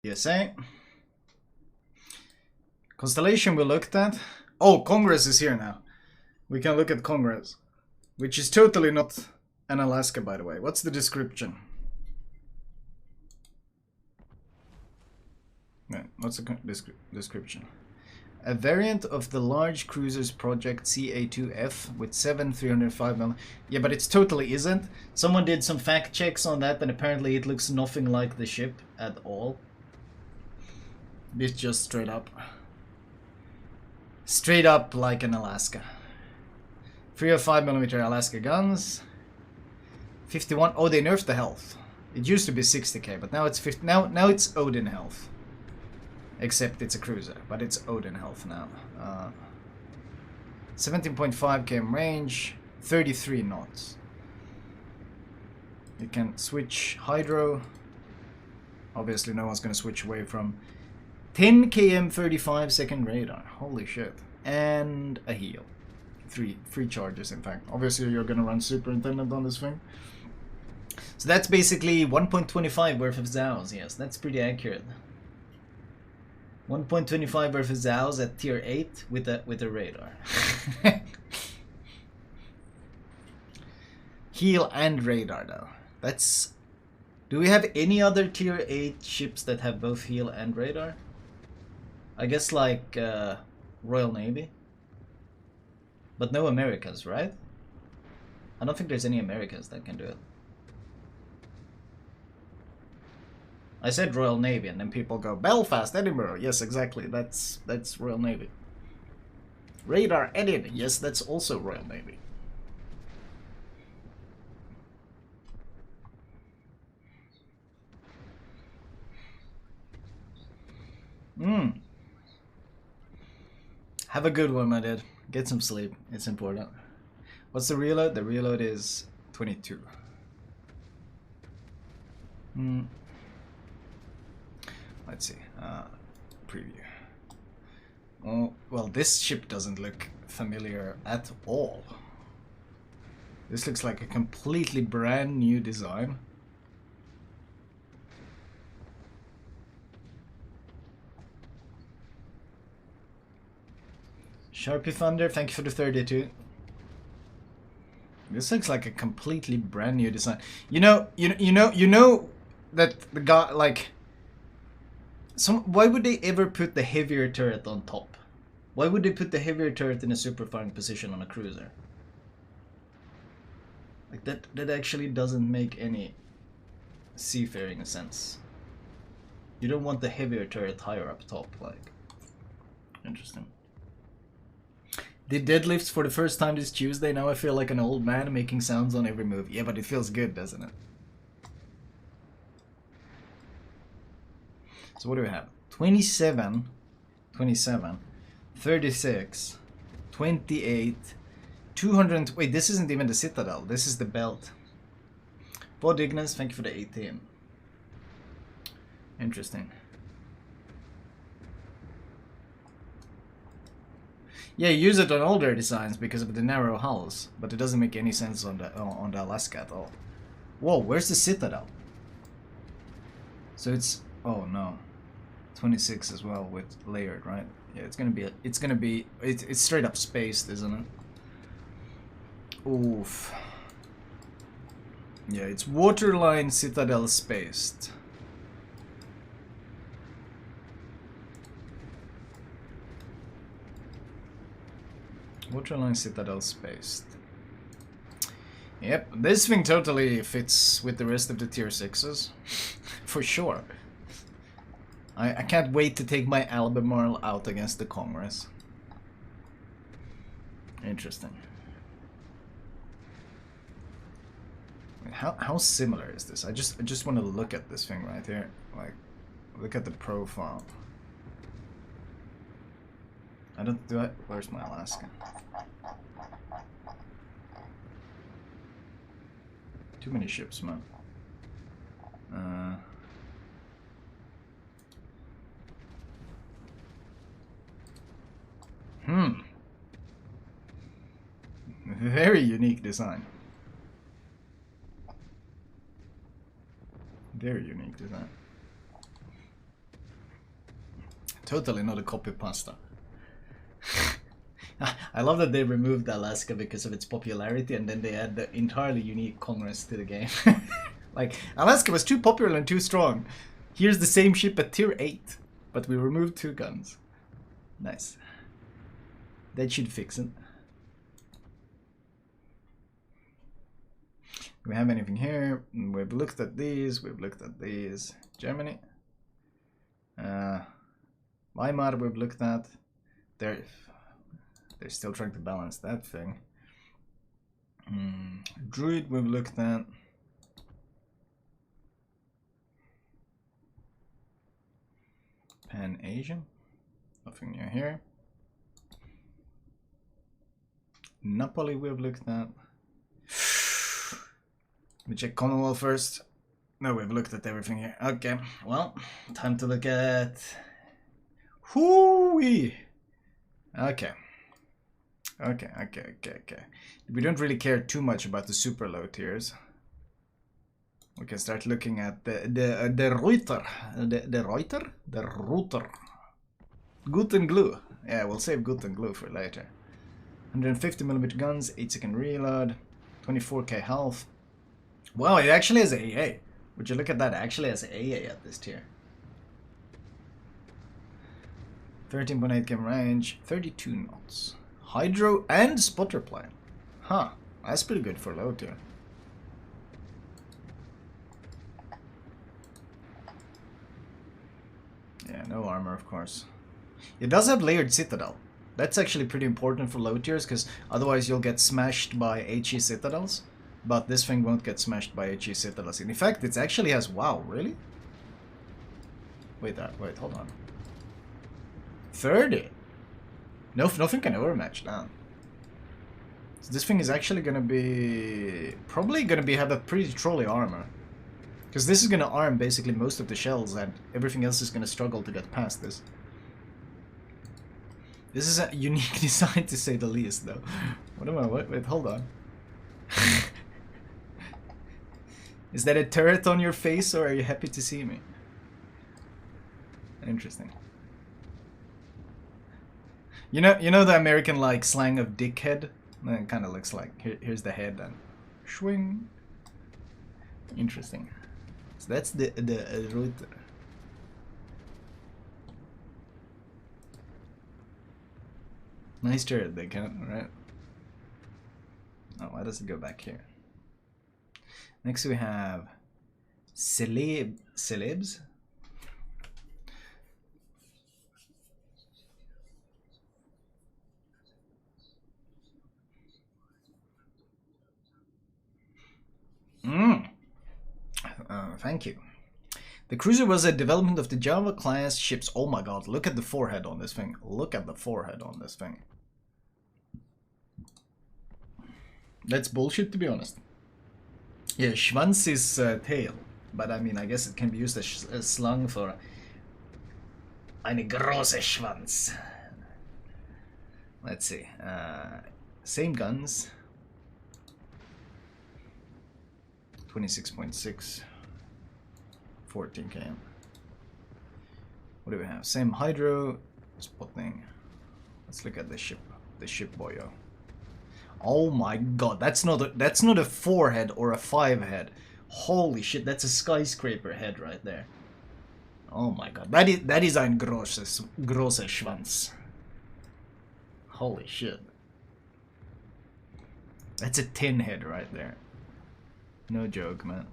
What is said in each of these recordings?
USA. Constellation we looked at. Oh, Congress is here now. We can look at Congress. Which is totally not an Alaska, by the way. What's the description? Yeah, what's the description? A variant of the large cruisers project CA2F with 7 305mm. Yeah, but it totally isn't. Someone did some fact checks on that, and apparently it looks nothing like the ship at all. It's just straight up. Straight up like an Alaska. 305mm Alaska guns. 51. Oh, they nerfed the health. It used to be 60k, but now it's 50. Now it's Odin health. Except it's a cruiser, but it's Odin health now. 17.5 km range, 33 knots. You can switch hydro. Obviously, no one's gonna switch away from 10 km 35 second radar. Holy shit! And a heal. Three charges, in fact. Obviously, you're gonna run superintendent on this thing. So that's basically 1.25 worth of Zows. Yes, that's pretty accurate. 1.25 worth of Zows at tier 8 with a radar. Heal and radar though. That's. Do we have any other tier 8 ships that have both heal and radar? I guess like Royal Navy. But no Americas, right? I don't think there's any Americans that can do it. I said Royal Navy, and then people go, Belfast, Edinburgh. Yes, exactly. That's Royal Navy. Radar Edit. Yes, that's also Royal Navy. Have a good one, my dude. Get some sleep. It's important. What's the reload? The reload is 22. Let's see. Preview. Oh, well, this ship doesn't look familiar at all. This looks like a completely brand new design. Sharpie Thunder, thank you for the 32. This looks like a completely brand new design. You know that the guy like. Why would they ever put the heavier turret on top? Why would they put the heavier turret in a super firing position on a cruiser? Like that actually doesn't make any seafaring sense. You don't want the heavier turret higher up top, like. Interesting. Did deadlifts for the first time this Tuesday. Now I feel like an old man making sounds on every move. Yeah, but it feels good, doesn't it? So what do we have? 27, 36, 28, 200. Wait, this isn't even the Citadel. This is the belt. Bod Ignis, thank you for the 18. Interesting. Yeah, use it on older designs because of the narrow hulls, but it doesn't make any sense on the Alaska at all. Whoa, where's the Citadel? So it's oh no, 26 as well with layered, right? Yeah, it's straight up spaced, isn't it? Oof. Yeah, it's waterline Citadel spaced. Waterline Citadel spaced. Yep, this thing totally fits with the rest of the tier 6s. For sure. I can't wait to take my Albemarle out against the Congress. Interesting. How similar is this? I just want to look at this thing right here. Like, look at the profile. Where's my Alaska? Too many ships, man. Very unique design. Very unique design. Totally not a copy pasta. I love that they removed Alaska because of its popularity, and then they add the entirely unique Congress to the game. Like, Alaska was too popular and too strong. Here's the same ship at tier 8, but we removed 2 guns. Nice. That should fix it. Do we have anything here? We've looked at these, we've looked at these. Germany. Weimar we've looked at. They're still trying to balance that thing. Druid we've looked at. Pan-Asian. Nothing new here. Napoli we've looked at. Let me check Commonwealth first. No, we've looked at everything here. Okay, well, time to look at... Hooey! Okay. Okay. We don't really care too much about the super low tiers. We can start looking at the Ruyter. The Ruyter? The Ruyter. Gouden Leeuw. Yeah, we'll save Gouden Leeuw for later. 150mm guns, 8-second reload, 24k health. Wow, it actually has AA. Would you look at that? It actually has AA at this tier. 13.8 km range, 32 knots. Hydro and spotter plane. Huh, that's pretty good for low tier. Yeah, no armor, of course. It does have layered citadel. That's actually pretty important for low tiers, because otherwise you'll get smashed by HE citadels. But this thing won't get smashed by HE citadels. In fact, it actually has... Wow, really? Wait, hold on. 30? No, nothing can overmatch that. So this thing is actually gonna be... Probably gonna have a pretty trolley armor. Because this is gonna arm basically most of the shells, and everything else is gonna struggle to get past this. This is a unique design to say the least, though. What am I... Wait, hold on. Is that a turret on your face, or are you happy to see me? Interesting. You know the American like slang of dickhead? It kind of looks like. Here's the head and swing. Interesting. So that's the Ruyter. Nice turret, they can, right? Oh, why does it go back here? Next we have Celebes. Thank you. The cruiser was a development of the Java class ships. Oh my god, look at the forehead on this thing. Look at the forehead on this thing. That's bullshit, to be honest. Yeah, Schwanz is tail. But I mean, I guess it can be used as slang for eine große Schwanz. Let's see. Same guns. 26.6. 14 km. What do we have? Same hydro. Spotting. Let's look at the ship. The ship boyo. Oh my god, that's not a 4 head or a 5 head. Holy shit, that's a skyscraper head right there. Oh my god, that is ein großer Schwanz. Holy shit. That's a tin head right there. No joke, man.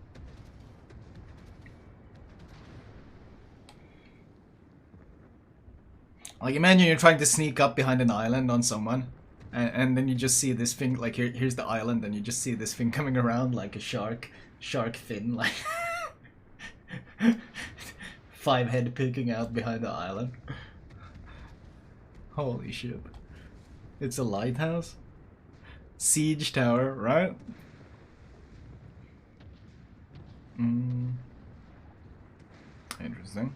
Like, imagine you're trying to sneak up behind an island on someone, and then you just see this thing, like, here's the island, and you just see this thing coming around like a shark fin, like 5 head peeking out behind the island. Holy shit. It's a lighthouse? Siege tower, right? Interesting.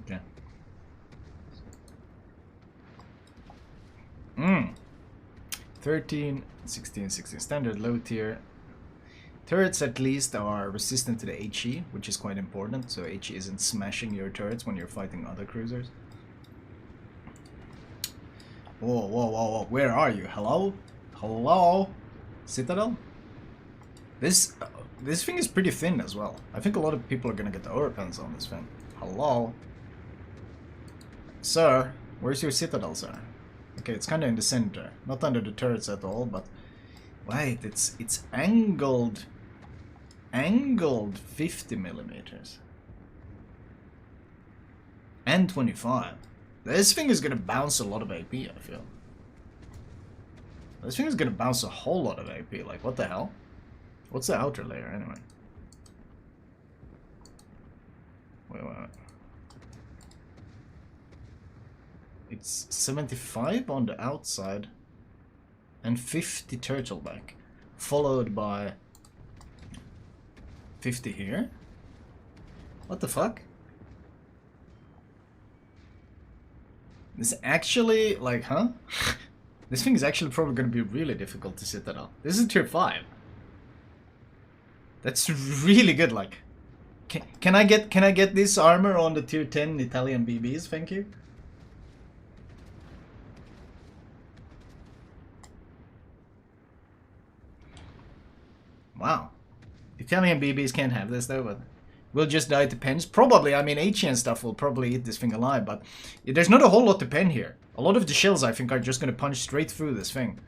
Okay. 13, 16, 16 standard low tier. Turrets at least are resistant to the HE, which is quite important, so HE isn't smashing your turrets when you're fighting other cruisers. Whoa, whoa, whoa, whoa, where are you? Hello? Hello? Citadel? This thing is pretty thin as well. I think a lot of people are gonna get the overpens on this thing. Hello? Sir, where's your Citadel, sir? Okay, it's kinda in the center. Not under the turrets at all, but... Wait, it's angled... Angled 50 millimeters. And 25. This thing is gonna bounce a lot of AP, I feel. This thing is gonna bounce a whole lot of AP, like what the hell? What's the outer layer anyway? Wait. It's 75 on the outside and 50 turtleback, followed by 50 here? What the fuck? This actually, like, huh? This thing is actually probably going to be really difficult to sit that up. This is tier 5. That's really good, like. Can I get this armor on the tier 10 Italian BBs, thank you? Wow. Italian BBs can't have this though, but we'll just die to pens. Probably, I mean, HE and stuff will probably eat this thing alive, but there's not a whole lot to pen here. A lot of the shells, I think, are just going to punch straight through this thing.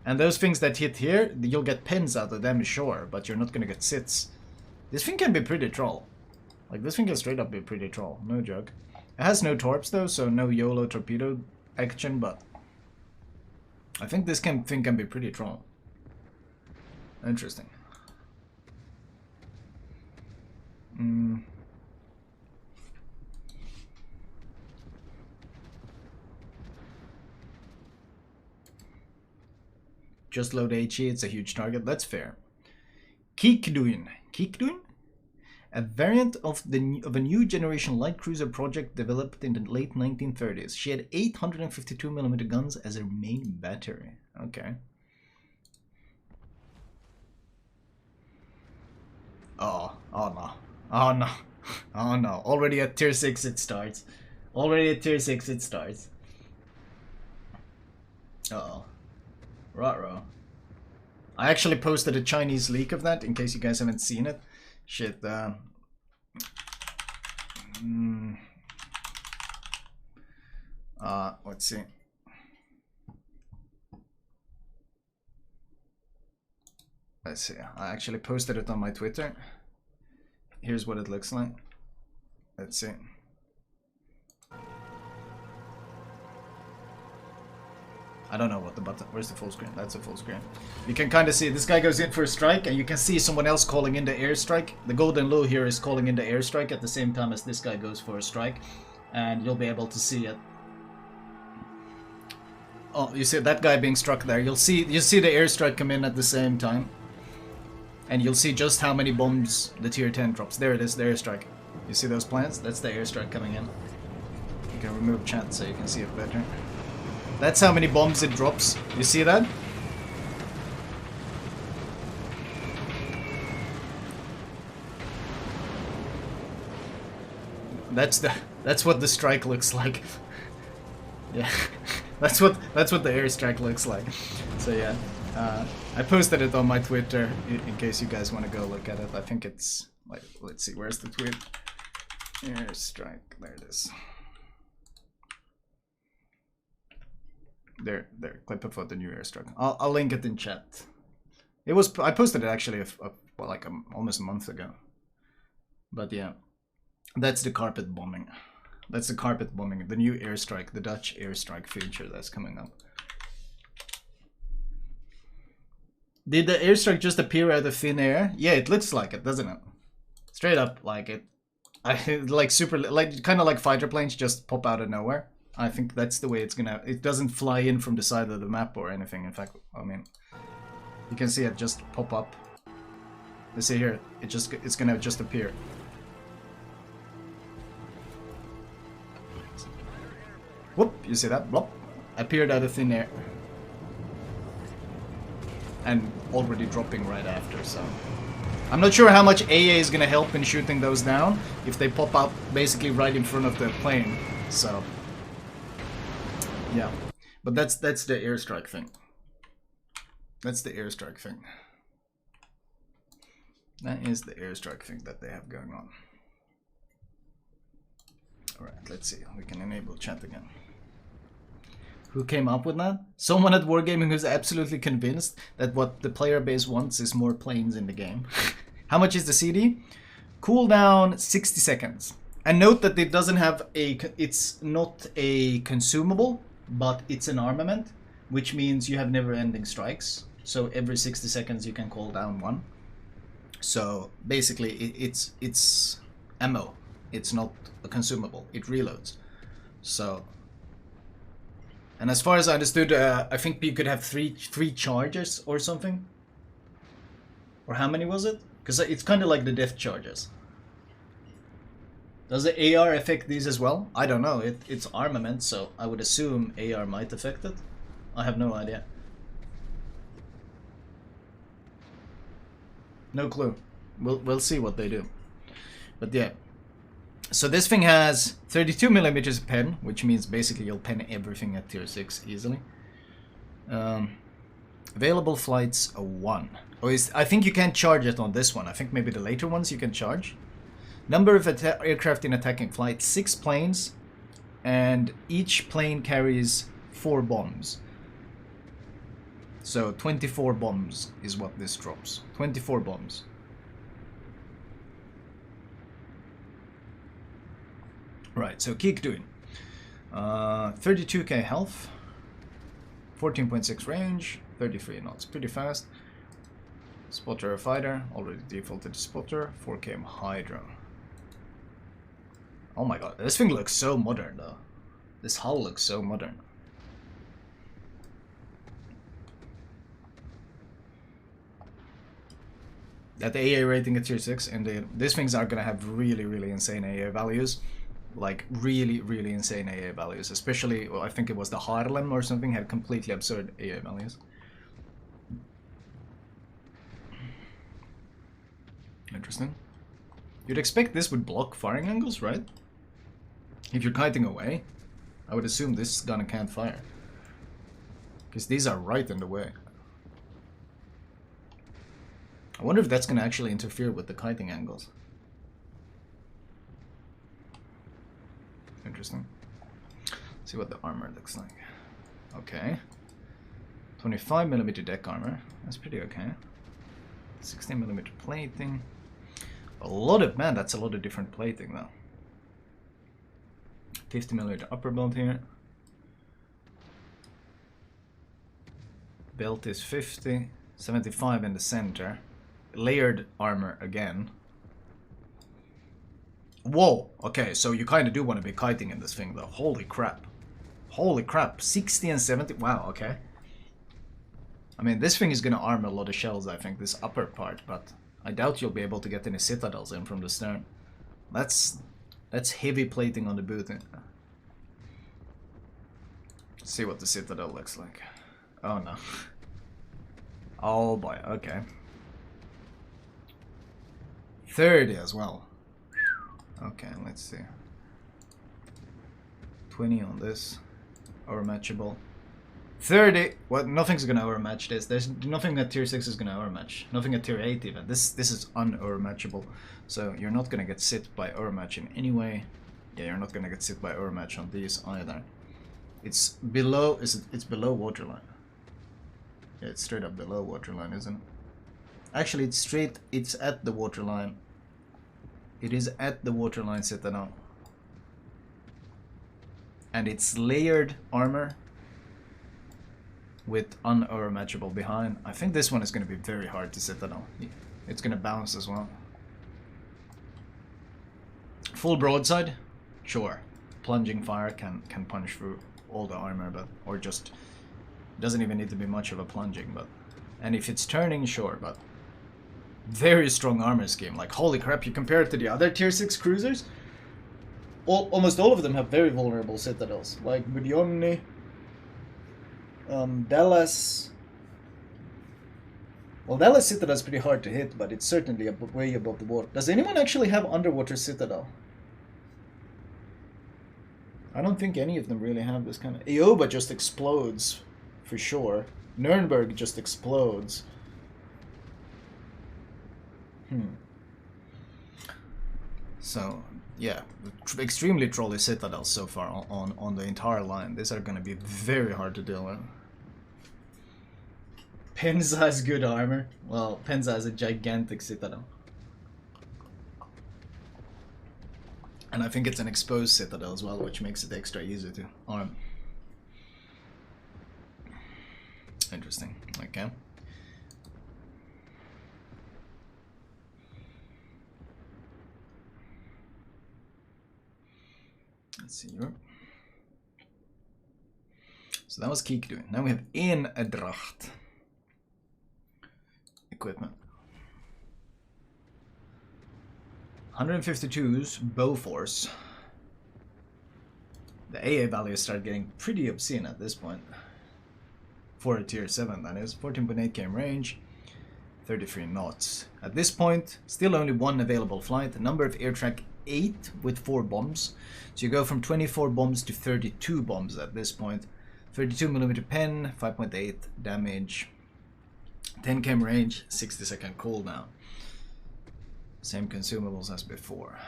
And those things that hit here, you'll get pens out of them, sure, but you're not going to get sits. This thing can be pretty troll. Like, this thing can straight up be pretty troll, no joke. It has no torps though, so no YOLO torpedo action, but I think this thing can be pretty troll. Interesting. Just load HE, it's a huge target, that's fair. Kijkduin. Kijkduin? A variant of a new generation light cruiser project developed in the late 1930s. She had 852mm guns as her main battery. Okay. Oh no. Oh no. Oh no. Already at tier 6 it starts. Already at tier 6 it starts. Uh-oh. Ruh-roh. I actually posted a Chinese leak of that, in case you guys haven't seen it. Shit, let's see. Let's see, I actually posted it on my Twitter. Here's what it looks like. Let's see. I don't know what the button. Where's the full screen? That's a full screen. You can kind of see this guy goes in for a strike, and you can see someone else calling in the airstrike. The Gouden Leeuw here is calling in the airstrike at the same time as this guy goes for a strike, and you'll be able to see it. Oh, you see that guy being struck there. You see the airstrike come in at the same time, and you'll see just how many bombs the tier 10 drops. There it is, the airstrike. You see those plants? That's the airstrike coming in. You can remove chat so you can see it better. That's how many bombs it drops. You see that? That's what the strike looks like. Yeah. that's what the airstrike looks like. So yeah. I posted it on my Twitter in case you guys want to go look at it. I think it's like, let's see, where's the tweet? Airstrike. There it is. There, clip of the new airstrike. I'll link it in chat. I posted it actually almost a month ago. But yeah, that's the carpet bombing. That's the carpet bombing. The new airstrike, the Dutch airstrike feature that's coming up. Did the airstrike just appear out of thin air? Yeah, it looks like it, doesn't it? Straight up, like it. Like super, like kind of like fighter planes just pop out of nowhere. I think that's the way it's gonna... It doesn't fly in from the side of the map or anything. In fact, I mean, you can see it just pop up. You see here, it's gonna just appear. Whoop! You see that? Whoop! Appeared out of thin air. And already dropping right after, so... I'm not sure how much AA is gonna help in shooting those down if they pop up basically right in front of the plane. So yeah, but that's the airstrike thing. That's the airstrike thing. That is the airstrike thing that they have going on. All right, let's see. We can enable chat again. Who came up with that? Someone at Wargaming who's absolutely convinced that what the player base wants is more planes in the game. How much is the CD? Cooldown 60 seconds. And note that it doesn't have a... It's not a consumable, but it's an armament, which means you have never-ending strikes. So every 60 seconds you can call down one. So basically it's ammo. It's not a consumable. It reloads. So... And as far as I understood, I think you could have three charges or something. Or how many was it? Because it's kind of like the death charges. Does the AR affect these as well? I don't know. It's armament, so I would assume AR might affect it. I have no idea. No clue. We'll see what they do. But yeah. So this thing has 32mm pen, which means basically you'll pen everything at tier 6 easily. Available flights 1. Oh, I think you can't charge it on this one. I think maybe the later ones you can charge. Number of aircraft in attacking flight, 6 planes, and each plane carries 4 bombs. So 24 bombs is what this drops. 24 bombs. Right, so Kijkduin. 32k health, 14.6 range, 33 knots, pretty fast. Spotter a fighter, already defaulted to spotter, 4k hydro. Oh my god, this thing looks so modern though. This hull looks so modern. At the AA rating at tier 6, and these things are gonna have really insane AA values. Like really insane AA values, especially, well, I think it was the Haarlem or something had completely absurd AA values. Interesting. You'd expect this would block firing angles, right? If you're kiting away, I would assume this gun can't fire. Because these are right in the way. I wonder if that's going to actually interfere with the kiting angles. Interesting. See what the armor looks like. Okay. 25mm deck armor. That's pretty okay. 16mm plating. A lot of, man, that's a lot of different plating though. 50mm upper belt here. Belt is 50. 75 in the center. Layered armor again. Whoa, okay, so you kind of do want to be kiting in this thing though. Holy crap. Holy crap, 60 and 70, wow, okay. I mean, this thing is going to arm a lot of shells, I think, this upper part, but I doubt you'll be able to get any citadels in from the stern. That's heavy plating on the boot. Let's see what the citadel looks like. Oh no. Oh boy, okay. 30 as well. Okay, let's see. 20 on this. Overmatchable. 30! Well, nothing's gonna overmatch this. There's nothing at tier 6 is gonna overmatch. Nothing at tier 8 even. This is un-overmatchable. So you're not gonna get sit by overmatch in any way. Yeah, you're not gonna get sit by overmatch on these either. It's below, it's below waterline. Yeah, it's straight up below waterline, isn't it? Actually, it's at the waterline. It is at the waterline citadel. And it's layered armor with un-overmatchable behind. I think this one is going to be very hard to citadel. It's going to bounce as well. Full broadside? Sure. Plunging fire can punch through all the armor, but or just doesn't even need to be much of a plunging, but and if it's turning, sure, but very strong armor scheme. Like, holy crap, you compare it to the other tier 6 cruisers, almost all of them have very vulnerable citadels, like Budionni, Dallas, Well, Dallas Citadel is pretty hard to hit, but it's certainly way above the water. Does anyone actually have underwater Citadel? I don't think any of them really have this kind of... Ioba just explodes, for sure. Nuremberg just explodes. So, yeah, extremely trolly Citadels so far on the entire line. These are going to be very hard to deal with. Penza has good armor. Well, Penza has a gigantic Citadel. And I think it's an exposed Citadel as well, which makes it extra easy to arm. Interesting. Okay. Let's see here. So that was Kijkduin. Now we have Eendracht. Equipment. 152's bow force. The AA values start getting pretty obscene at this point. For a tier 7, that is. 14.8 km range, 33 knots. At this point, still only one available flight. Number of air track 8 with 4 bombs. So you go from 24 bombs to 32 bombs at this point. 32mm pen, 5.8 damage, 10 km range, 60-second cooldown. Same consumables as before.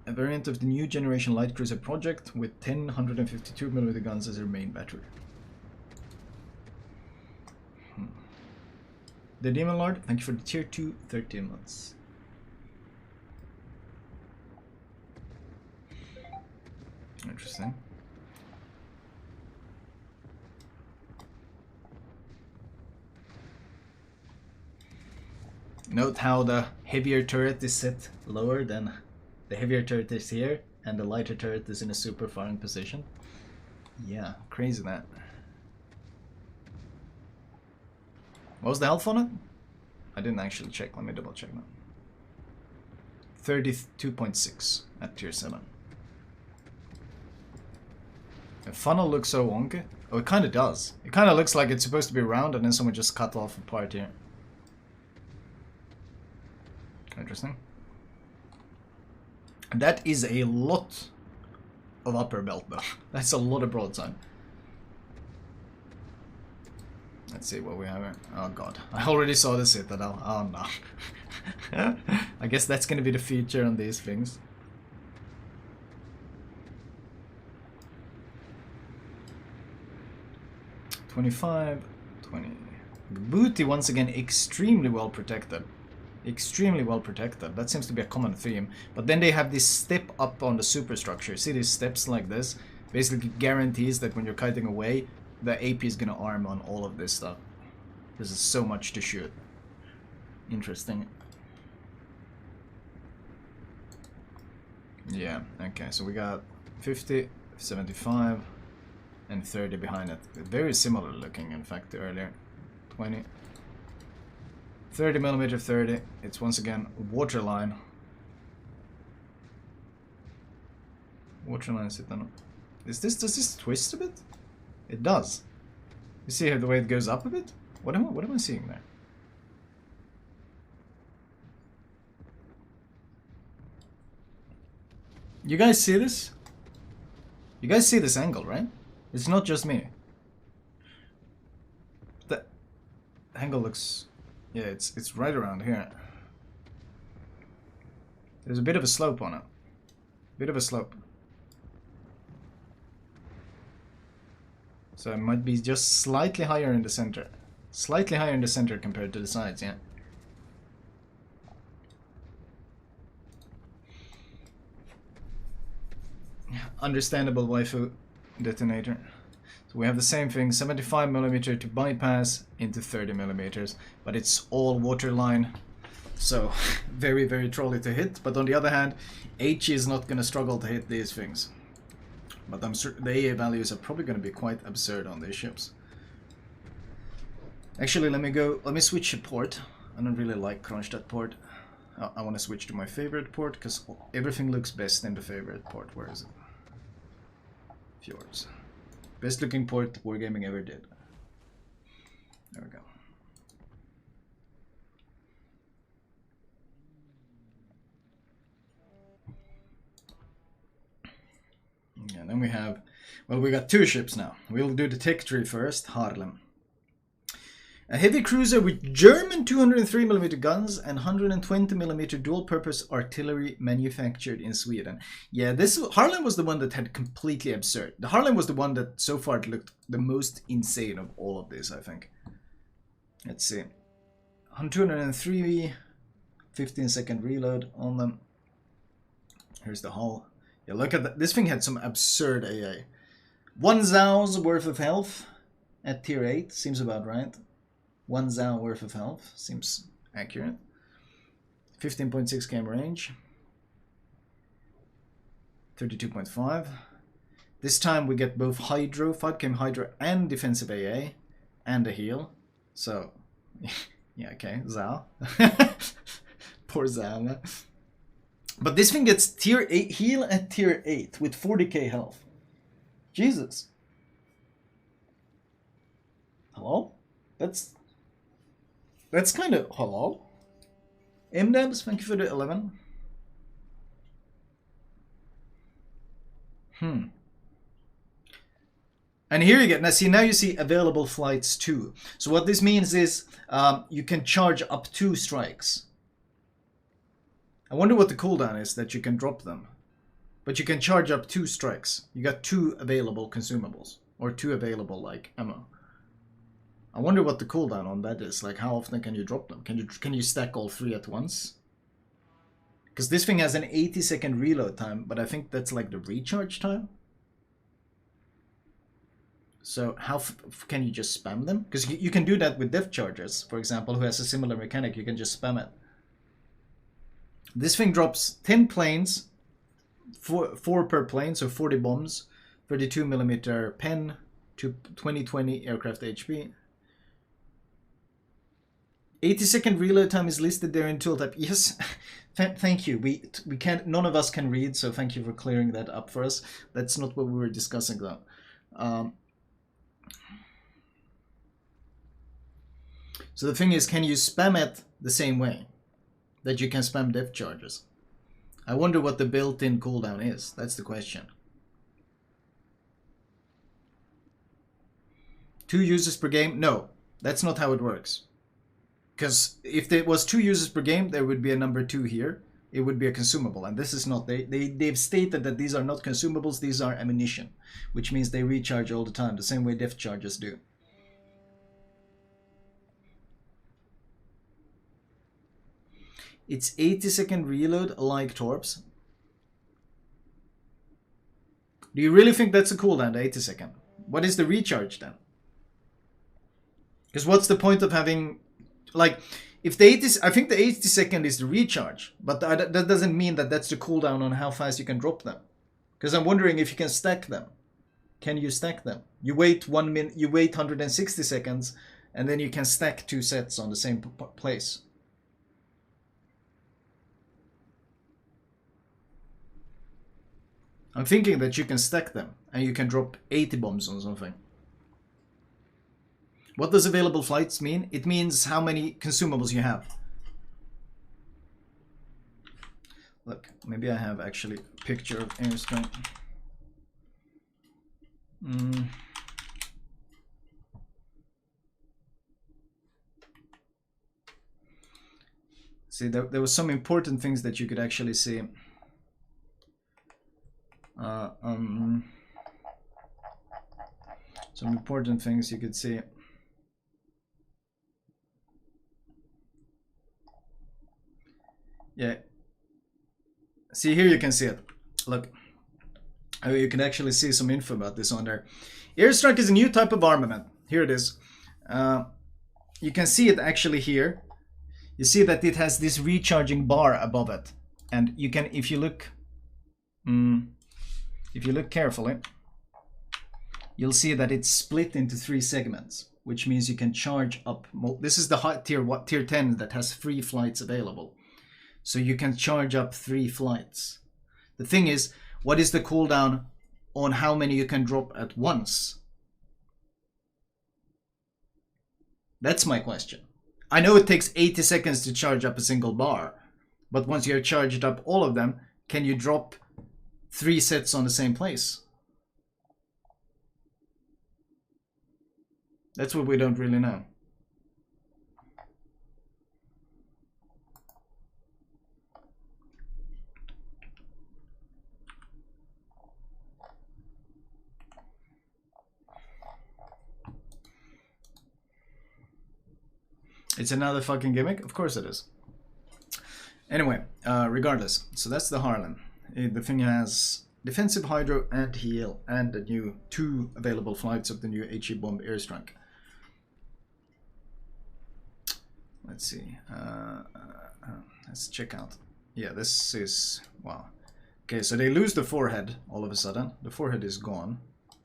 A variant of the new generation light cruiser project with 10 152mm guns as their main battery. The Demon Lord, thank you for the tier 2 13 months. Interesting. Note how the heavier turret is set lower than the heavier turret is here, and the lighter turret is in a super firing position. Yeah, crazy that. What was the health on it? I didn't actually check. Let me double check now. 32.6 at tier 7. The funnel looks so wonky. Oh, it kind of does. It kind of looks like it's supposed to be round and then someone just cut off a part here. Interesting. That is a lot of upper belt though. That's a lot of broadside. Let's see what we have here. Oh god. I already saw the Citadel. Oh no. I guess that's gonna be the feature on these things. $25, $20. Booty once again extremely well protected. Extremely well protected. That seems to be a common theme. But then they have this step up on the superstructure. See these steps like this? Basically guarantees that when you're kiting away, the AP is gonna arm on all of this stuff. This is so much to shoot. Interesting. Yeah, okay, so we got 50, 75, and 30 behind it. Very similar looking, in fact, to earlier. 20. 30mm 30. It's once again waterline. Waterline sit on. Does this twist a bit? It does. You see how the way it goes up a bit? What am I seeing there? You guys see this? You guys see this angle, right? It's not just me. The angle looks... Yeah, it's right around here. There's a bit of a slope on it. Bit of a slope. So it might be just slightly higher in the center. Slightly higher in the center compared to the sides, yeah. Understandable waifu detonator. So we have the same thing, 75mm to bypass into 30mm, but it's all waterline, so very, very trolley to hit. But on the other hand, H is not going to struggle to hit these things. But I'm certain the AA values are probably going to be quite absurd on these ships. Actually, let me switch a port. I don't really like Kronstadt port. I want to switch to my favorite port, because everything looks best in the favorite port. Where is it? Fjords. Best looking port Wargaming ever did. There we go. And then we have, well, we got 2 ships now. We'll do the tech tree first, Haarlem. A heavy cruiser with German 203mm guns and 120mm dual-purpose artillery manufactured in Sweden. Yeah, Haarlem was the one that had completely absurd. The Haarlem was the one that so far looked the most insane of all of this, I think. Let's see. 203, 15-second reload on them. Here's the hull. Yeah, look at that. This thing had some absurd AA. 1 Zau's worth of health at tier 8. Seems about right. 1 Zau worth of health. Seems accurate. 15.6 km range. 32.5. This time we get both Hydro, 5 km Hydro, and defensive AA. And a heal. So, yeah, okay. Zau. Poor Zau, man. But this thing gets tier 8 heal at tier 8 with 40k health. Jesus. Hello? That's kind of hello. MDabs, thank you for the 11. And here you get, now you see available flights too. So what this means is you can charge up 2 strikes. I wonder what the cooldown is that you can drop them. But you can charge up 2 strikes. You got 2 available consumables. Or 2 available, like, ammo. I wonder what the cooldown on that is. Like, how often can you drop them? Can you stack all 3 at once? Because this thing has an 80-second reload time, but I think that's like the recharge time. So how can you just spam them? Because you can do that with depth chargers, for example, who has a similar mechanic. You can just spam it. This thing drops 10 planes, 4 per plane, so 40 bombs, 32mm pen, 2020 aircraft HP. 80-second reload time is listed there in tooltip. Yes, thank you. We can't. None of us can read, so thank you for clearing that up for us. That's not what we were discussing though. So the thing is, can you spam it the same way that you can spam depth charges? I wonder what the built-in cooldown is. That's the question. 2 users per game? No, that's not how it works. Because if there was 2 users per game, there would be a number 2 here. It would be a consumable, and this is not. They've stated that these are not consumables, these are ammunition, which means they recharge all the time, the same way depth charges do. It's 80-second reload like Torps. Do you really think that's a cooldown, the 80-second? What is the recharge then? Because what's the point of having... Like, if the 80, I think the 80-second is the recharge, but that doesn't mean that that's the cooldown on how fast you can drop them. Because I'm wondering if you can stack them. Can you stack them? You wait 1 minute, you wait 160 seconds, and then you can stack 2 sets on the same place. I'm thinking that you can stack them, and you can drop 80 bombs on something. What does available flights mean? It means how many consumables you have. Look, maybe I have actually a picture of airstrike. See, there was some important things that you could actually see. Some important things you could see. Yeah. See, here you can see it. Look. You can actually see some info about this on there. Airstrike is a new type of armament. Here it is. You can see it actually here. You see that it has this recharging bar above it. And you can, if you look carefully, you'll see that it's split into 3 segments, which means you can charge up. This is the high tier 10 that has 3 flights available. So you can charge up 3 flights. The thing is, what is the cooldown on how many you can drop at once? That's my question. I know it takes 80 seconds to charge up a single bar, but once you have charged up all of them, can you drop 3 sets on the same place? That's what we don't really know. It's another fucking gimmick? Of course it is. Anyway, regardless. So that's the Haarlem. The thing has defensive hydro and heal and the new 2 available flights of the new HE bomb airstrike. Let's see. Let's check out. Yeah, this is... wow. Okay, so they lose the forehead all of a sudden. The forehead is gone.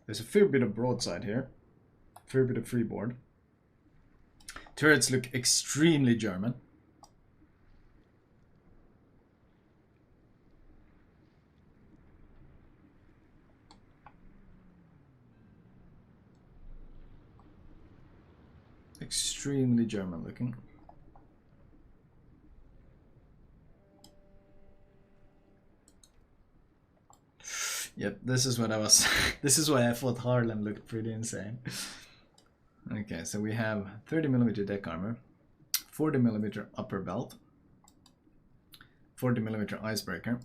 There's a fair bit of broadside here. Fair bit of freeboard. Turrets look extremely German. Extremely German looking. Yep, this is what I was... this is why I thought Haarlem looked pretty insane. Okay, so we have 30mm deck armor, 40mm upper belt, 40mm icebreaker.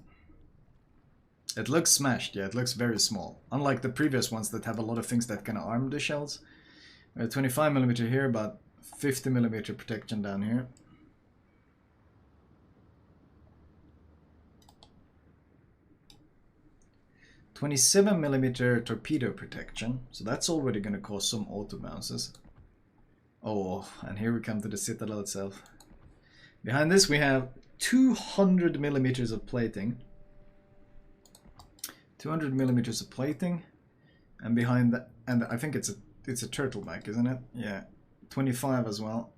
It looks smashed, yeah, it looks very small. Unlike the previous ones that have a lot of things that can arm the shells. 25mm here, but 50mm protection down here. $27mm torpedo protection, so that's already going to cause some auto bounces. Oh, and here we come to the Citadel itself. Behind this we have 200mm of plating. 200mm of plating, and behind that, and I think it's a turtleback, isn't it? Yeah, 25 as well.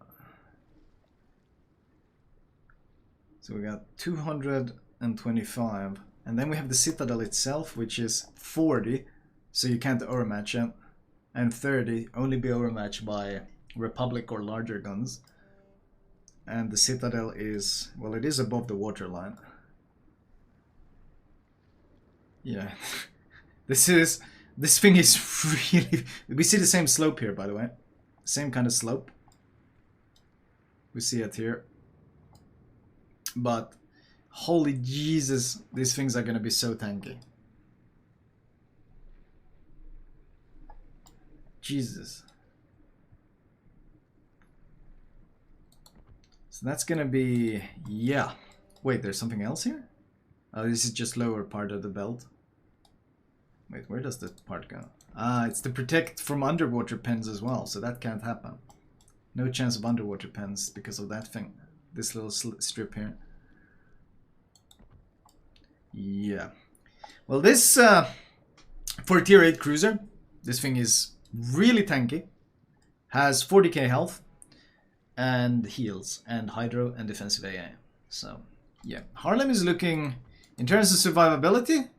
So we got 225. And then we have the Citadel itself, which is 40, so you can't overmatch it. And 30, only be overmatched by Republic or larger guns. And the Citadel is, well, it is above the waterline. Yeah, this thing is really... We see the same slope here, by the way. Same kind of slope. We see it here. But... holy Jesus, these things are gonna be so tanky. Jesus. So that's gonna be... yeah. Wait, there's something else here? Oh, this is just lower part of the belt. Wait, where does that part go? Ah, it's to protect from underwater pens as well, so that can't happen. No chance of underwater pens because of that thing. This little strip here. Yeah. Well, this, for a tier 8 cruiser, this thing is really tanky. Has 40k health, and heals, and hydro, and defensive AA. So, yeah. Haarlem is looking, in terms of survivability,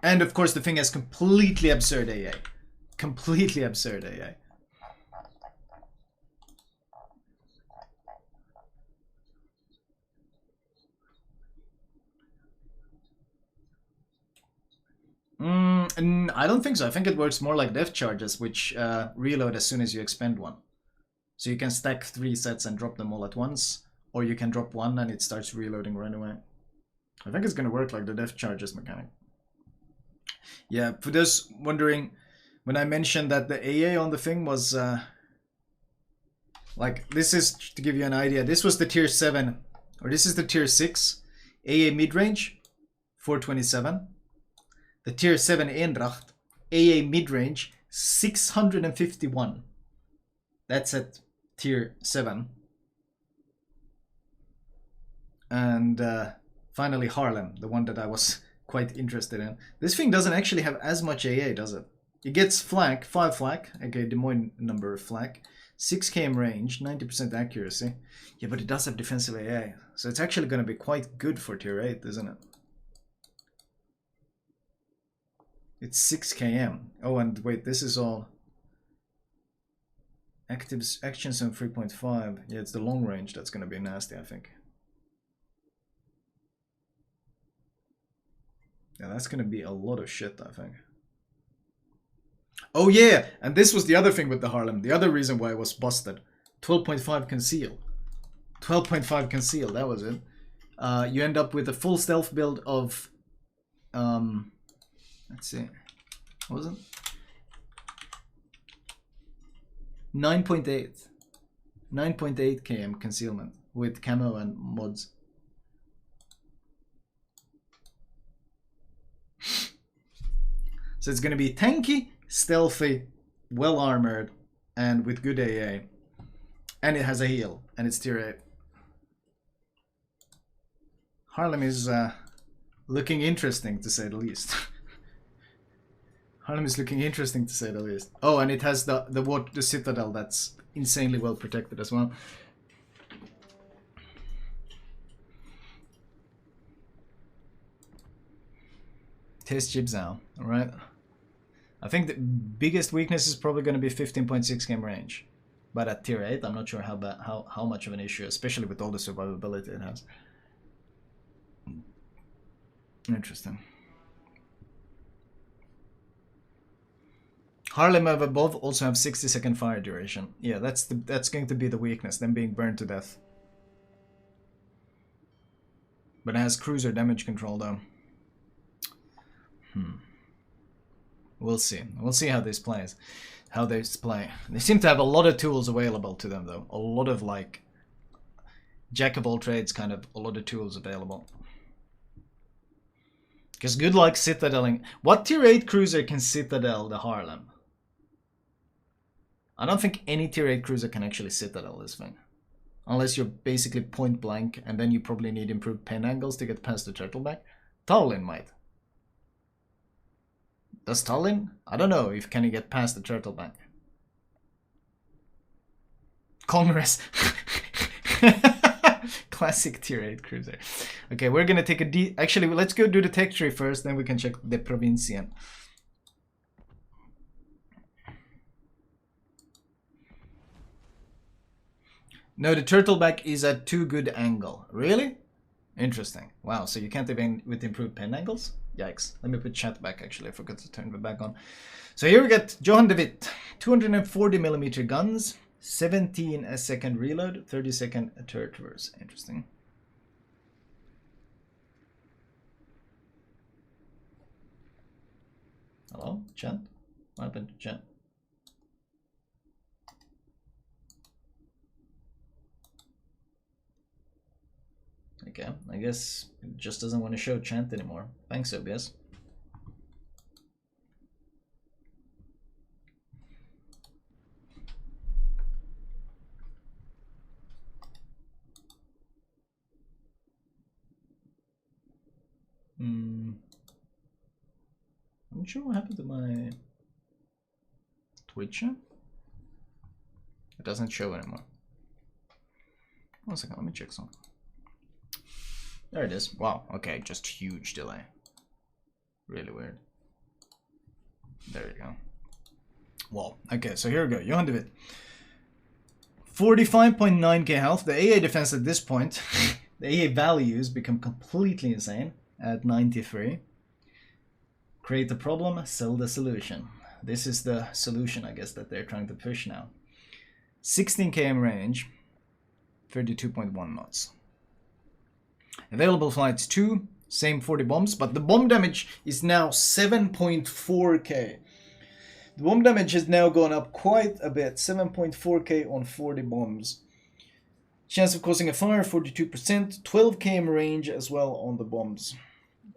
and of course the thing has completely absurd AA. Completely absurd AA. I don't think so. I think it works more like depth charges, which reload as soon as you expend one. So you can stack 3 sets and drop them all at once, or you can drop one and it starts reloading right away. I think it's going to work like the depth charges mechanic. Yeah, for those wondering, when I mentioned that the AA on the thing was... like, this is, to give you an idea, this was the tier 7, or this is the tier 6 AA mid-range, 427. The tier 7 Eendracht, AA mid-range, 651. That's at tier 7. And finally Haarlem, the one that I was quite interested in. This thing doesn't actually have as much AA, does it? It gets flak, 5 flak, okay, Des Moines number of flak, 6 km range, 90% accuracy. Yeah, but it does have defensive AA, so it's actually going to be quite good for tier 8, isn't it? It's 6 km. Oh, and wait, this is all... Active action zone 3.5. Yeah, it's the long range that's gonna be nasty, I think. Yeah, that's gonna be a lot of shit, I think. Oh yeah, and this was the other thing with the Haarlem. The other reason why it was busted. 12.5 conceal. 12.5 conceal, that was it. You end up with a full stealth build of... let's see. What was it? 9.8. 9.8 km concealment with camo and mods. So it's going to be tanky, stealthy, well armored, and with good AA. And it has a heal, and it's tier 8. Haarlem is looking interesting, to say the least. Haarlem is looking interesting, to say the least. Oh, and it has the citadel that's insanely well protected as well. Test chips now, alright. I think the biggest weakness is probably going to be 15.6 game range. But at tier 8, I'm not sure how much of an issue, especially with all the survivability it has. Interesting. Haarlem above also have 60-second fire duration. Yeah, that's going to be the weakness, them being burned to death. But it has cruiser damage control though. We'll see. We'll see how this plays. How they play. They seem to have a lot of tools available to them though. A lot of like jack of all trades, kind of a lot of tools available. Because good luck citadeling. What tier 8 cruiser can citadel the Haarlem? I don't think any tier 8 cruiser can actually citadel this thing. Unless you're basically point blank, and then you probably need improved pen angles to get past the turtleback. Tallinn might. Does Tallinn? I don't know if can you get past the turtleback. Congress. Classic tier 8 cruiser. Okay, we're gonna take a actually, let's go do the tech tree first, then we can check the Provincien. No, the turtleback is at too good angle. Really? Interesting. Wow, so you can't even with improved pen angles? Yikes. Let me put chat back actually, I forgot to turn it back on. So here we get Johan De Witt. 240mm guns. 17 a second reload, 30 second turret reverse. Interesting. Hello, chat? What happened to chat? Okay, I guess it just doesn't want to show chant anymore. Thanks, OBS. I'm not sure what happened to my Twitch. It doesn't show anymore. 1 second, let me check something. There it is. Wow, okay, just huge delay. Really weird. There you go. Well, okay, so here we go. Johan De Witt. 45.9k health. The AA defense at this point, the AA values become completely insane at 93. Create the problem, sell the solution. This is the solution, I guess, that they're trying to push now. 16 km range, 32.1 knots. Available flights 2, same 40 bombs, but the bomb damage is now 7.4k. The bomb damage has now gone up quite a bit, 7.4k on 40 bombs. Chance of causing a fire, 42%, 12 km range as well on the bombs.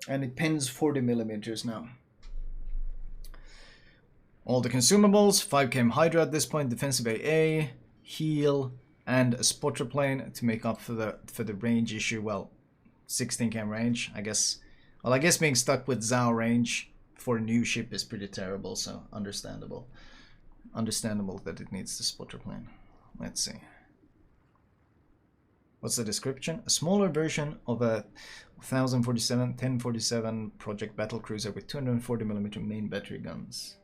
And it pens 40mm now. All the consumables, 5 km Hydra at this point, defensive AA, heal, and a spotter plane to make up for the range issue. Well, 16 km range, I guess. Well, I guess being stuck with Zhao range for a new ship is pretty terrible, so understandable. Understandable that it needs the spotter plane. Let's see. What's the description? A smaller version of a 1047 Project Battlecruiser with 240mm main battery guns.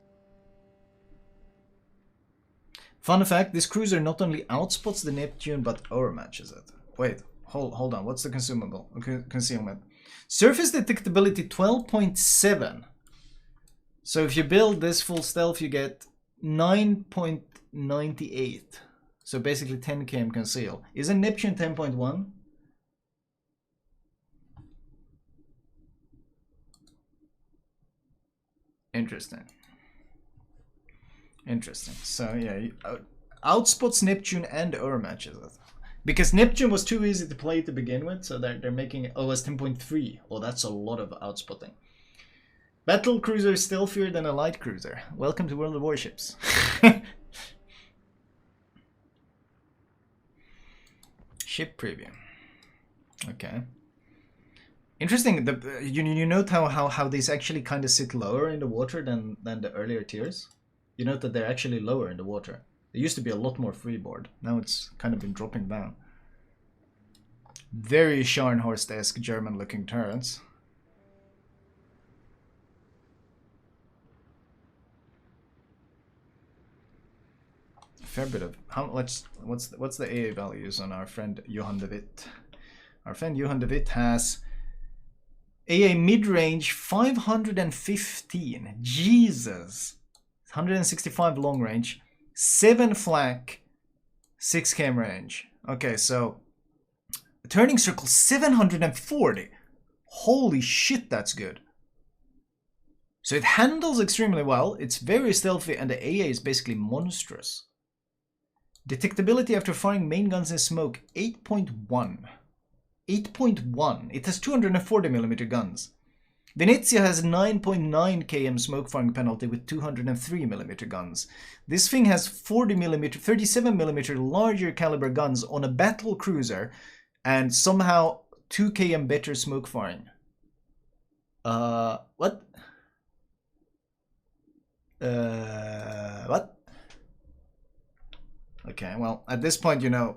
Fun fact, this cruiser not only outspots the Neptune, but overmatches it. Wait, hold on, what's the consumable? Okay, concealment. Surface detectability 12.7. So if you build this full stealth, you get 9.98. So basically 10 km conceal. Isn't Neptune 10.1? Interesting. Interesting. So yeah, outspots Neptune and overmatches it. Because Neptune was too easy to play to begin with, so they're making it OS 10.3. Oh, that's a lot of outspotting. Battle cruiser is stealthier than a light cruiser. Welcome to World of Warships. Ship preview. Okay. Interesting. You note how these actually kind of sit lower in the water than the earlier tiers. You note that they're actually lower in the water. There used to be a lot more freeboard. Now it's kind of been dropping down. Very Scharnhorst-esque German-looking turrets. Fair bit of what's the AA values on our friend Johan De Witt? Our friend Johan De Witt has AA mid-range 515. Jesus. 165 long range, 7 flak, 6 km range. Okay, so turning circle 740. Holy shit, that's good. So it handles extremely well. It's very stealthy, and the AA is basically monstrous. Detectability after firing main guns in smoke 8.1. 8.1. It has 240mm guns. Venezia has 9.9 km smoke firing penalty with 203mm guns. This thing has 40mm, 37mm larger caliber guns on a battle cruiser, and somehow 2 km better smoke firing. What? What? Okay, well, at this point, you know,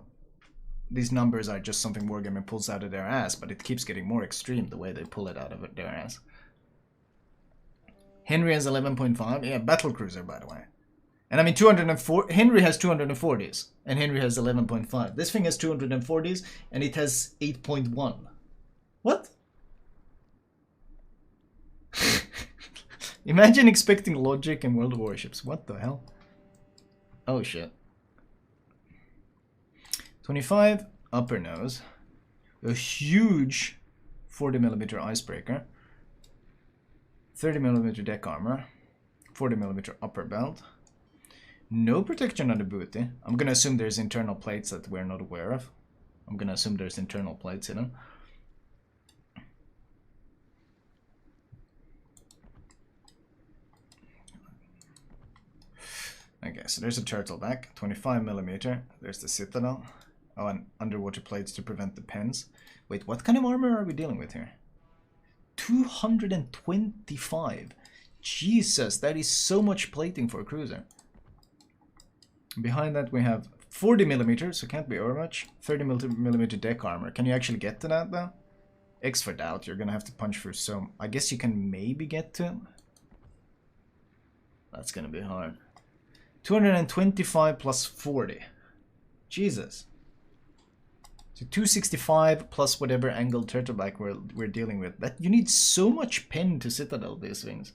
these numbers are just something Wargaming pulls out of their ass, but it keeps getting more extreme the way they pull it out of their ass. Henry has 11.5. Yeah, battlecruiser, by the way. And I mean, 204. Henry has 240s, and Henry has 11.5. This thing has 240s, and it has 8.1. What? Imagine expecting logic in World of Warships. What the hell? Oh, shit. 25, upper nose. A huge 40mm icebreaker. 30mm deck armor. 40mm upper belt. No protection on the booty. I'm gonna assume there's internal plates that we're not aware of. I'm gonna assume there's internal plates in them. Okay, so there's a turtle back, 25mm. There's the citadel. Oh, and underwater plates to prevent the pens. Wait, what kind of armor are we dealing with here? 225. Jesus, that is so much plating for a cruiser. Behind that we have 40mm, so can't be over much. 30mm deck armor. Can you actually get to that though? X for doubt, you're gonna have to punch through some. I guess you can maybe get to. That's gonna be hard. 225 plus 40. Jesus. So 265 plus whatever angled turtleback we're dealing with. That you need so much pen to citadel these things.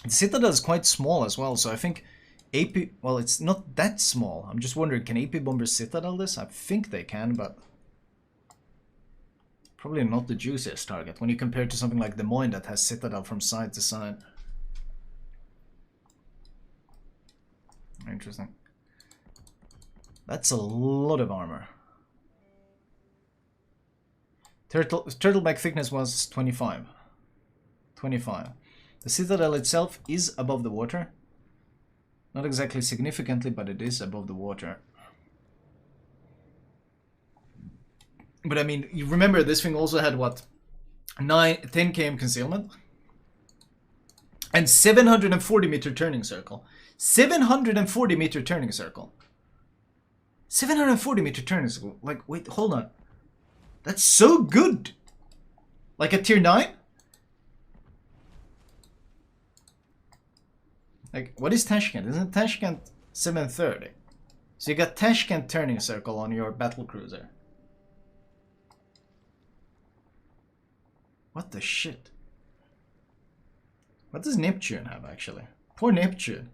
The citadel is quite small as well, so I think AP, well, it's not that small. I'm just wondering, can AP bombers citadel this? I think they can, but probably not the juiciest target when you compare it to something like Des Moines that has citadel from side to side. Interesting. That's a lot of armor. Turtleback thickness was 25. 25. The citadel itself is above the water. Not exactly significantly, but it is above the water. But I mean, you remember this thing also had what? 10 km concealment? And 740-meter turning circle. 740-meter turning circle. 740-meter turning circle. Like, wait, hold on. That's so good! Like a tier 9? Like, what is Tashkent? Isn't Tashkent 730? So you got Tashkent turning circle on your battle cruiser. What the shit? What does Neptune have, actually? Poor Neptune.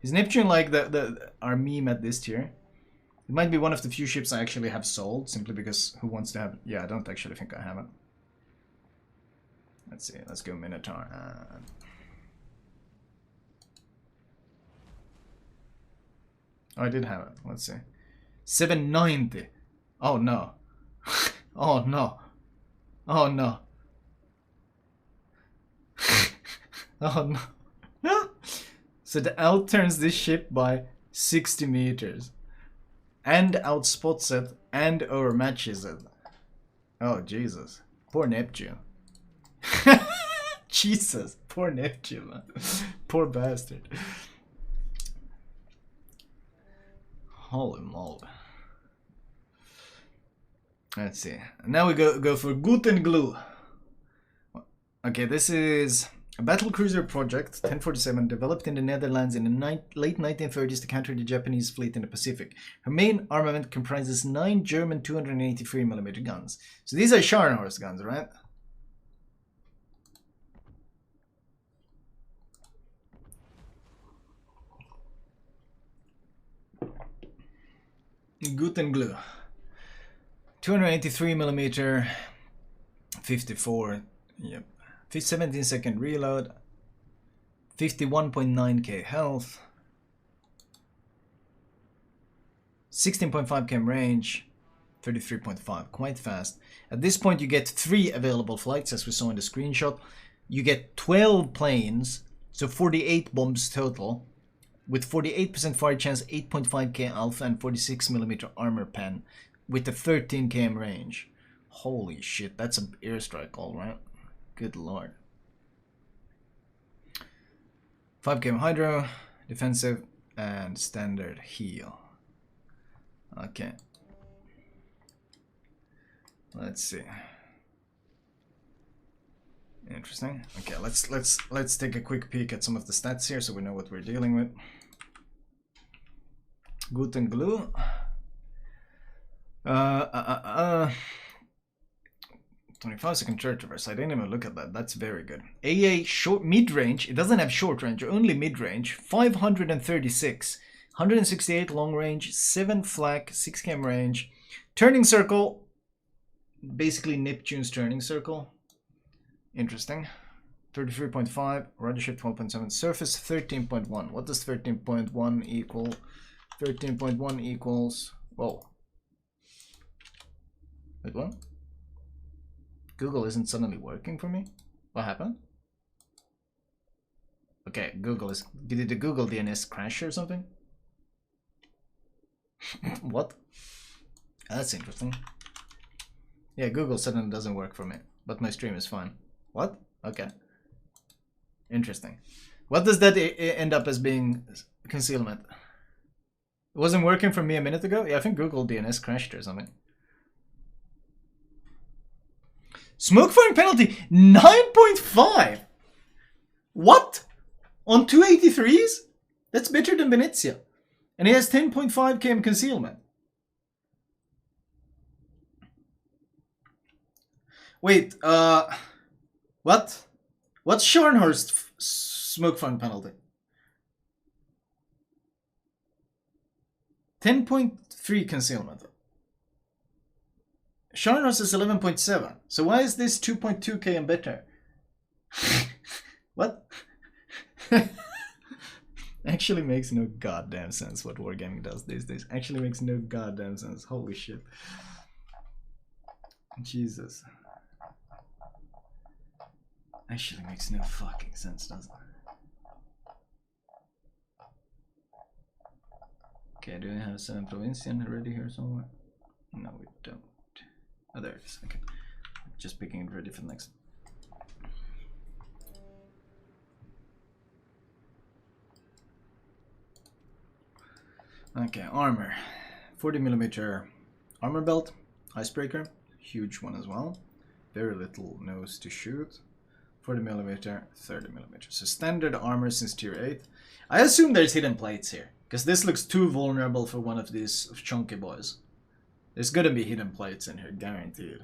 Is Neptune like our meme at this tier? It might be one of the few ships I actually have sold, simply because who wants to have it? Yeah, I don't actually think I have it. Let's see, let's go Minotaur. Oh, I did have it. Let's see. 790. Oh no. Oh no. Oh no. Oh no. So the outturns this ship by 60 meters. And outspots it and overmatches it. Oh Jesus. Poor Neptune. Jesus. Poor Neptune, man. Poor bastard. Holy moly. Let's see. Now we go for Gouden Leeuw. Okay, this is a battle cruiser project, 1047, developed in the Netherlands in the late 1930s to counter the Japanese fleet in the Pacific. Her main armament comprises 9 German 283mm guns. So these are Scharnhorst guns, right? Gouden Leeuw. 283mm, 54, yep. 17-second reload, 51.9k health, 16.5 km range, 33.5, quite fast. At this point you get 3 available flights, as we saw in the screenshot. You get 12 planes, so 48 bombs total, with 48% fire chance, 8.5k alpha, and 46mm armor pen, with a 13 km range. Holy shit, that's an airstrike, alright. Good lord. 5 km hydro, defensive, and standard heal. Okay. Let's see. Interesting. Okay, let's take a quick peek at some of the stats here so we know what we're dealing with. Gouden Leeuw. 25-second turret traverse. I didn't even look at that. That's very good. AA short mid-range. It doesn't have short range, only mid-range. 536. 168 long range. 7 flak. 6 km range. Turning circle. Basically Neptune's turning circle. Interesting. 33.5. Ridership 12.7. Surface 13.1. What does 13.1 equal? 13.1 equals... Whoa. Wait, what? Google isn't suddenly working for me? What happened? Okay, Google is... Did the Google DNS crash or something? What? That's interesting. Yeah, Google suddenly doesn't work for me, but my stream is fine. What? Okay. Interesting. What does that end up as being concealment? It wasn't working for me a minute ago? Yeah, I think Google DNS crashed or something. Smoke firing penalty 9.5. What? On 283s? That's better than Venezia. And he has 10.5 km concealment. Wait, what? What's Scharnhorst smoke firing penalty? 10.3 concealment. Scharnhorst is 11.7. So why is this 2.2 km better? What? Actually makes no goddamn sense what wargaming does these days. Actually makes no goddamn sense. Holy shit. Jesus. Actually makes no fucking sense, does it? Okay, do we have 7 Provincien already here somewhere? No, we don't. Oh, there it is. Okay. Just picking it ready for the next. Okay, armor. 40mm armor belt, icebreaker, huge one as well. Very little nose to shoot. 40mm, 30mm. So standard armor since tier 8. I assume there's hidden plates here, because this looks too vulnerable for one of these chunky boys. There's gonna be hidden plates in here, guaranteed.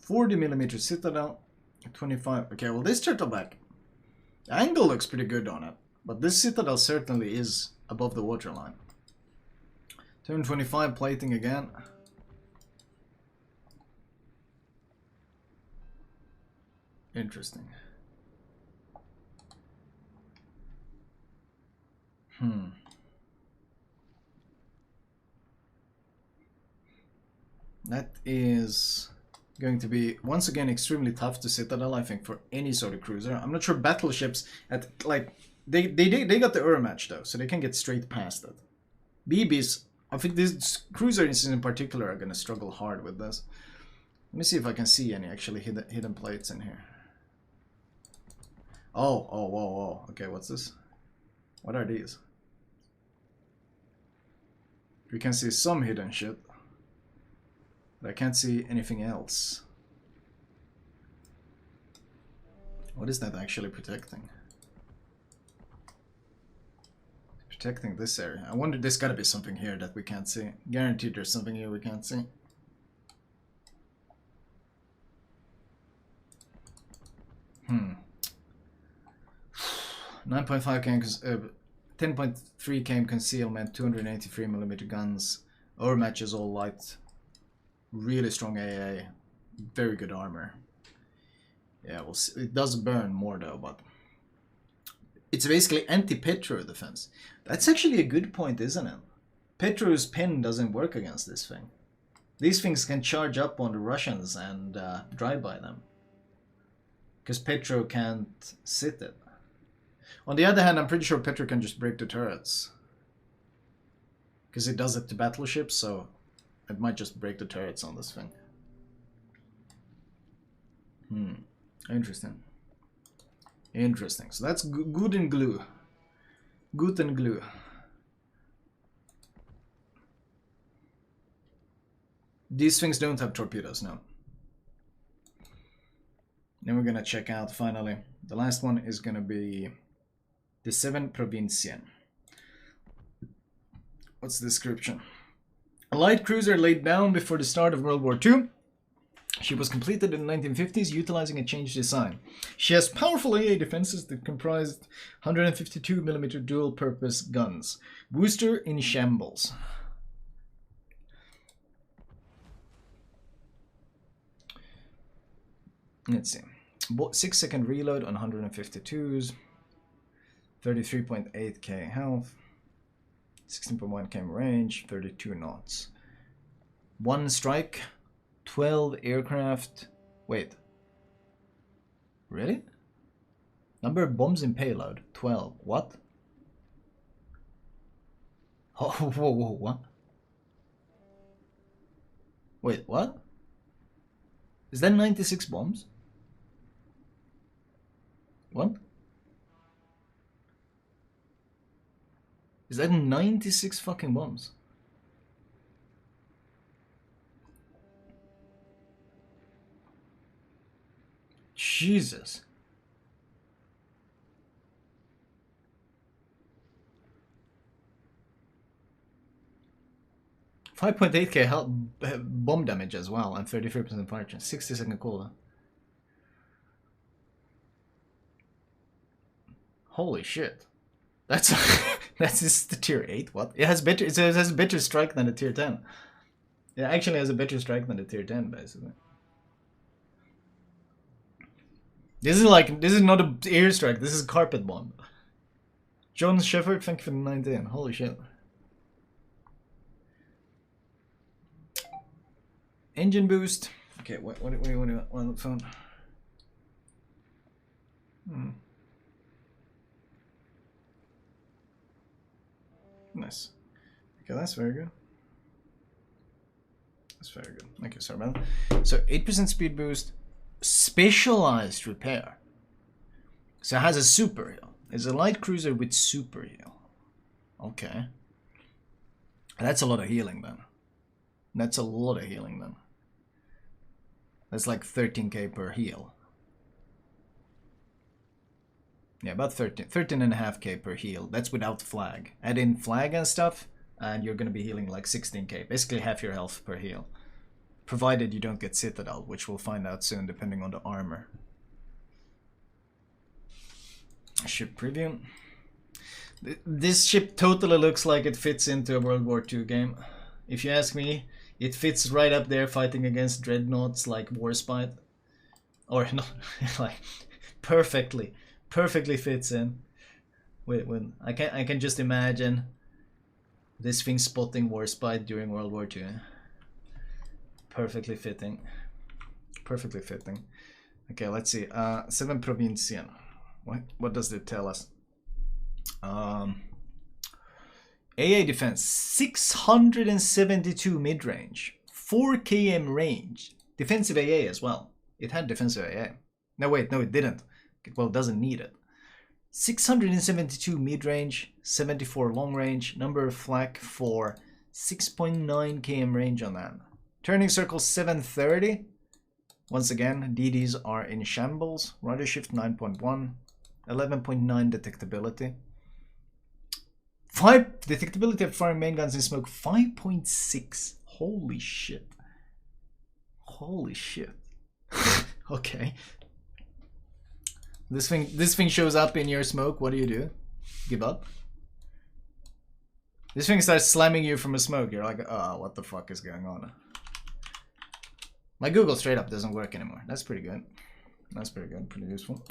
.40mm Citadel, 25. Okay, well this turtleback, the angle looks pretty good on it, but this Citadel certainly is above the waterline. 225 plating again. Interesting. That is going to be once again extremely tough to Citadel, I think, for any sort of cruiser. I'm not sure battleships at like they got the match though, so they can get straight past it. BBs, I think these cruisers in particular are gonna struggle hard with this. Let me see if I can see any actually hidden plates in here. Oh, whoa. Okay, what's this? What are these? We can see some hidden shit. But I can't see anything else. What is that actually protecting? Protecting this area. I wonder, there's gotta be something here that we can't see. Guaranteed there's something here we can't see. Hmm. 9.5 km, 10.3 km concealment, 283mm guns, overmatches all light, really strong AA, very good armor. Yeah, we'll see. It does burn more though, but it's basically anti-Petro defense. That's actually a good point, isn't it? Petro's pen doesn't work against this thing. These things can charge up on the Russians and drive by them, because Petro can't sit it. On the other hand, I'm pretty sure Petro can just break the turrets, because it does it to battleships, so it might just break the turrets on this thing. Interesting. Interesting. So that's Gouden Leeuw. Gouden Leeuw. These things don't have torpedoes, no. Then we're gonna check out finally. The last one is gonna be the 7 Provincien. What's the description? A light cruiser laid down before the start of World War II. She was completed in the 1950s utilizing a changed design. She has powerful AA defenses that comprised 152mm dual-purpose guns. Booster in shambles. Let's see. 6-second reload on 152s. 33.8k health. 16.1 km range. 32 knots. 1 strike. 12 aircraft. Wait. Really? Number of bombs in payload. 12. What? Oh, whoa, what? Wait, what? Is that 96 bombs? What? Is that 96 fucking bombs? Jesus. .8k bomb damage as well, and 33% fire chance. 60-second cooldown. Holy shit. That's that's just the tier 8. What? It has better. It has a better strike than the tier 10. It actually has a better strike than the tier 10, basically. This is not a airstrike. This is a carpet bomb. John Shepard, thank you for the 19. Holy shit. Engine boost. Okay, what do you want on the phone? Nice. Okay, that's very good. That's very good. Okay, sorry about that. So 8% speed boost, specialized repair. So it has a super heal. It's a light cruiser with super heal. Okay. That's a lot of healing then. That's a lot of healing then. That's like 13k per heal. Yeah, about 13.5k per heal. That's without flag. Add in flag and stuff, and you're gonna be healing like 16k. Basically half your health per heal. Provided you don't get Citadel, which we'll find out soon depending on the armor. Ship preview. This ship totally looks like it fits into a World War II game. If you ask me, it fits right up there fighting against dreadnoughts like Warspite. Or not, like perfectly fits in. When I can just imagine this thing spotting Warspite during World War II. Perfectly fitting. Perfectly fitting. Okay, let's see. 7 Provincien. What does it tell us? AA defense 672 mid-range, 4 km range, defensive AA as well. It had defensive AA. No wait, no it didn't. Well, it doesn't need it. 672 mid-range, 74 long range, number of flak for 6.9 km range on that. Turning circle 730. Once again, DDs are in shambles. Rudder shift 9.1, 11.9 detectability. 5 detectability of firing main guns in smoke 5.6. Holy shit. Holy shit. Okay. This thing shows up in your smoke. What do? Give up? This thing starts slamming you from a smoke. You're like, oh, what the fuck is going on? My Google straight up doesn't work anymore. That's pretty good. That's pretty good. Pretty useful.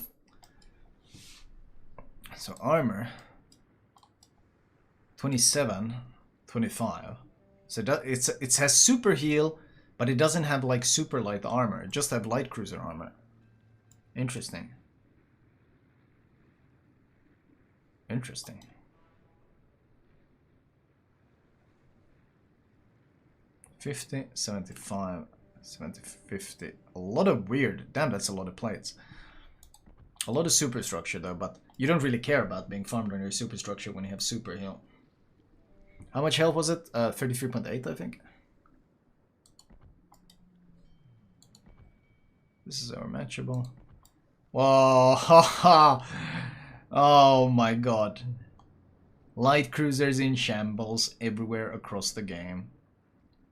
So armor. 27, 25. So it has super heal, but it doesn't have like super light armor. It just have light cruiser armor. Interesting. Interesting. $50, $75, $70, $50. A lot of weird. Damn, that's a lot of plates. A lot of superstructure though, but you don't really care about being farmed on your superstructure when you have super heal. How much health was it? 33.8, I think. This is our matchable. Whoa, haha. Oh my god. Light cruisers in shambles everywhere across the game.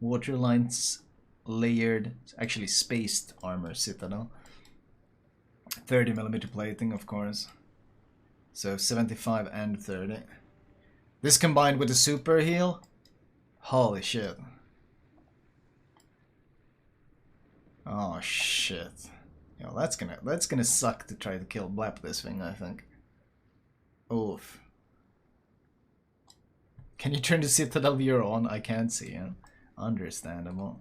Water lines layered, actually spaced armor citadel. 30mm plating, of course. So 75 and 30. This combined with the super heal, holy shit. Oh shit. Yo, that's gonna suck to try to kill Blap this thing, I think. Oof. Can you turn the Citadel viewer on? I can't see it. Understandable.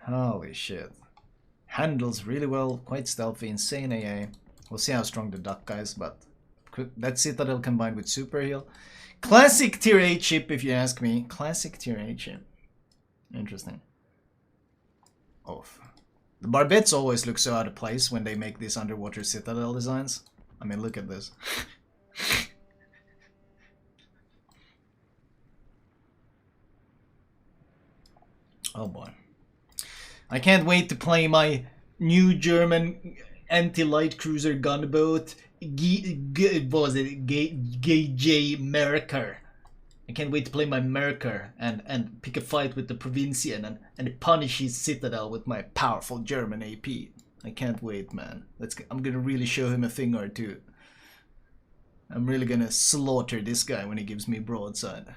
Holy shit. Handles really well, quite stealthy, insane AA. We'll see how strong the duck guys, but that Citadel combined with super heal. Classic tier 8 ship, if you ask me. Classic tier 8 ship. Interesting. Oof. The barbettes always look so out of place when they make these underwater Citadel designs. I mean, look at this. Oh boy. I can't wait to play my new German anti-light cruiser gunboat. What was it? J. Merker. I can't wait to play my Merker and pick a fight with the Provincien and punish his Citadel with my powerful German AP. I can't wait, man. I'm gonna really show him a thing or two. I'm really gonna slaughter this guy when he gives me broadside.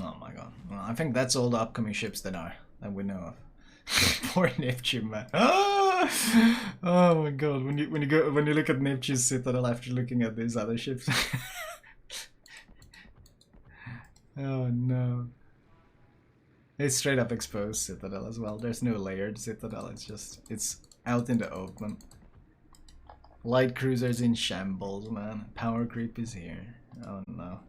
Oh my god. Well, I think that's all the upcoming ships that we know of. Poor Neptune, man. Ah! Oh my god. When you look at Neptune's Citadel after looking at these other ships. Oh no. It's straight up exposed Citadel as well. There's no layered Citadel. It's out in the open. Light cruisers in shambles, man. Power creep is here. Oh no.